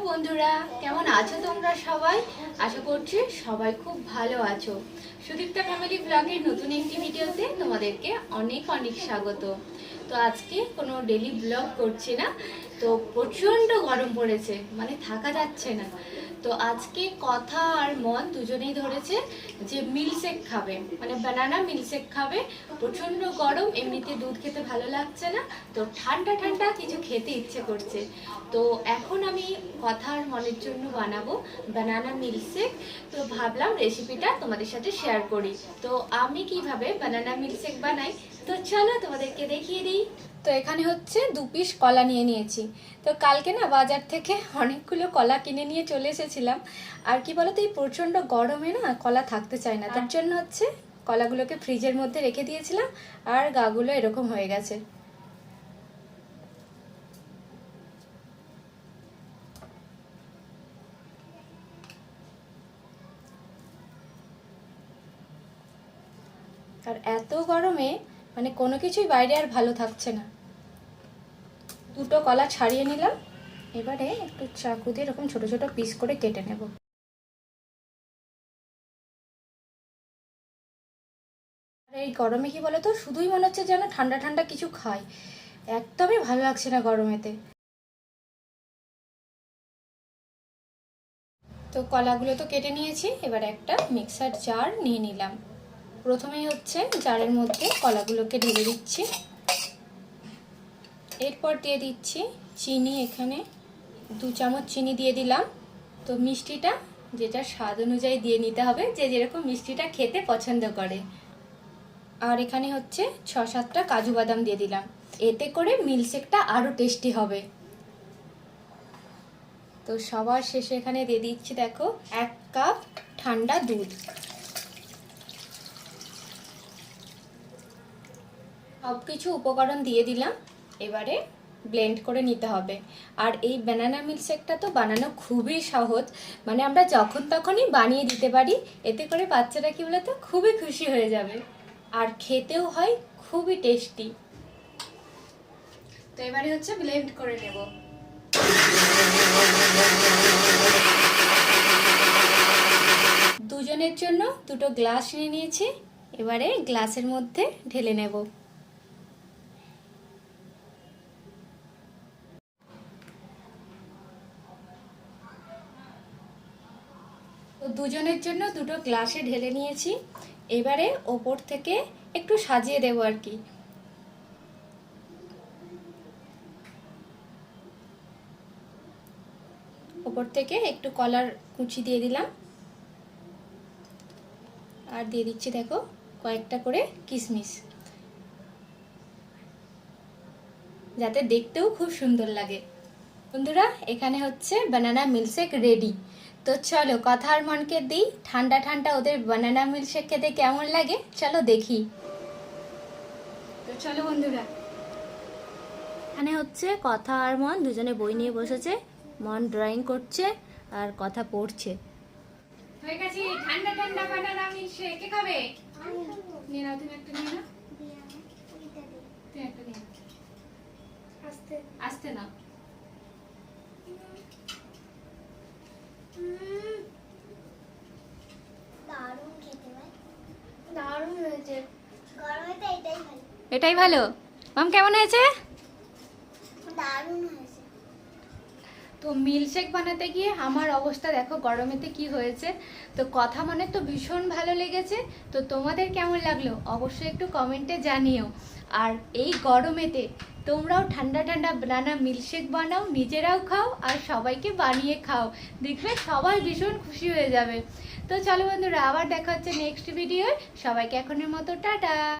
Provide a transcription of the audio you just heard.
বন্ধুরা, কেমন আছো তোমরা সবাই? আশা করছি সবাই খুব ভালো আছো। সুদীপ্তা ফ্যামিলি ব্লগের নতুন একটি ভিডিওতে তোমাদেরকে অনেক অনেক স্বাগত। তো আজকে কোনো ডেলি ব্লগ করছি না, তো প্রচণ্ড গরম পড়েছে, মানে থাকা যাচ্ছে না। তো আজকে কথা আর মন দুজনেই ধরেছে যে মিল্কশেক খাবে, মানে বানানা মিল্কশেক খাবে। প্রচণ্ড গরম, এমনিতে দুধ খেতে ভালো লাগছে না, তো ঠান্ডা ঠান্ডা কিছু খেতে ইচ্ছে করছে। তো এখন আমি কথা আর মনের জন্য বানাবো বানানা মিল্কশেক। তো ভাবলাম রেসিপিটা তোমাদের সাথে শেয়ার করি। তো আমি কিভাবে বানানা মিল্কশেক বানাই, তো চলো তোমাদেরকে দেখিয়ে দিই। তো এখানে হচ্ছে 2 পিস কলা নিয়ে নিয়েছি। তো কালকে না বাজার থেকে অনেকগুলো কলা কিনে নিয়ে চলে এসেছিলাম। আর কি বলতো, এই প্রচণ্ড গরমে না কলা থাকতে চায় না, তার জন্য হচ্ছে কলাগুলোকে ফ্রিজের মধ্যে রেখে দিয়েছিলাম, আর গাগুলো এরকম হয়ে গেছে। আর এত গরমে মানে কোনো কিছুই বাইরে আর ভালো থাকছে না। দুটো কলা ছাড়িয়ে নিলাম, এবারে একটু চাকু দিয়ে এরকম ছোট ছোট পিস করে কেটে নেব। আর এই গরমে কি বলতো, শুধুই মনে হচ্ছে যেন ঠান্ডা ঠান্ডা কিছু খাই, একদমই ভালো লাগছে না গরমেতে। তো কলাগুলো তো কেটে নিয়েছি, এবার একটা মিক্সার জার নিয়ে নিলাম। প্রথমেই হচ্ছে জারের মধ্যে কলাগুলোকে ঢেলে দিচ্ছি, এরপর দিয়ে দিচ্ছি চিনি। এখানে 2 চামচ চিনি দিয়ে দিলাম। তো মিষ্টিটা যেটা স্বাদ অনুযায়ী দিয়ে নিতে হবে, যে যেরকম মিষ্টিটা খেতে পছন্দ করে। আর এখানে হচ্ছে 6-7টা কাজু বাদাম দিয়ে দিলাম, এতে করে মিল্কশেকটা আরও টেস্টি হবে। তো সবার শেষে এখানে দিয়ে দিচ্ছি দেখো 1 কাপ ঠান্ডা দুধ। সব কিছু উপকরণ দিয়ে দিলাম, এবারে ব্লেন্ড করে নিতে হবে। আর এই বানানা মিল্কশেকটা তো বানানো খুবই সহজ, মানে আমরা যখন তখনই বানিয়ে দিতে পারি। এতে করে বাচ্চারা কি বলতো খুবই খুশি হয়ে যাবে, আর খেতেও হয় খুবই টেস্টি। তো এবারে হচ্ছে ব্লেন্ড করে নেব। দুজনের জন্য 2টো গ্লাস নিয়ে নিয়েছি, এবারে গ্লাসের মধ্যে ঢেলে নেব। তো দুজনের জন্য 2টো গ্লাসে ঢেলে নিয়েছি, এবারে ওপর থেকে একটু সাজিয়ে দেবো আর কি। ওপর থেকে একটু কলার কুচি দিয়ে দিলাম, আর দিয়ে দিচ্ছি দেখো কয়েকটা করে কিশমিশ, যাতে দেখতেও খুব সুন্দর লাগে। বন্ধুরা, এখানে হচ্ছে বানানা মিল্কশেক রেডি। তো চলো কথা আর মনকে দিই ঠান্ডা ঠান্ডা ওদের বানানা মিল্কশেক খেতে কেমন লাগে, চলো দেখি। তো চলো বন্ধুরা, এখানে হচ্ছে কথা আর মন দুজনে বই নিয়ে বসেছে, মন ড্রয়িং করছে আর কথা পড়ছে। হয়ে গেছে ঠান্ডা ঠান্ডা বানানা মিল্কশেক। কে খাবে? নিয়ে নাও, তুমি একটা নিয়ে নাও। তুমি একটা নিয়ে নাও, আস্তে আস্তে নাও। দারুণ খেতে ভাই, দারুণ হয়েছে। গরমে তো এটাই ভালো। এটাই ভালো। মাম কেমন হয়েছে? দারুণ হয়েছে। তো মিল্কশেক বানাতে গিয়ে আমার অবস্থা দেখো গরমেতে কি হয়েছে। তো কথা মানে তো ভীষণ ভালো লেগেছে। তো তোমাদের কেমন লাগলো অবশ্যই একটু কমেন্টে জানিও। আর এই গরমেতে তোমরাও ঠান্ডা ঠান্ডা বানানা মিল্কশেক বানাও, নিজেরাও খাও আর সবাইকে বানিয়ে খাও, দেখবে সবাই ভীষণ খুশি হয়ে যাবে। তো চলো বন্ধুরা, আবার দেখা হচ্ছে নেক্সট ভিডিও। সবাইকে এখনের মতো টাটা।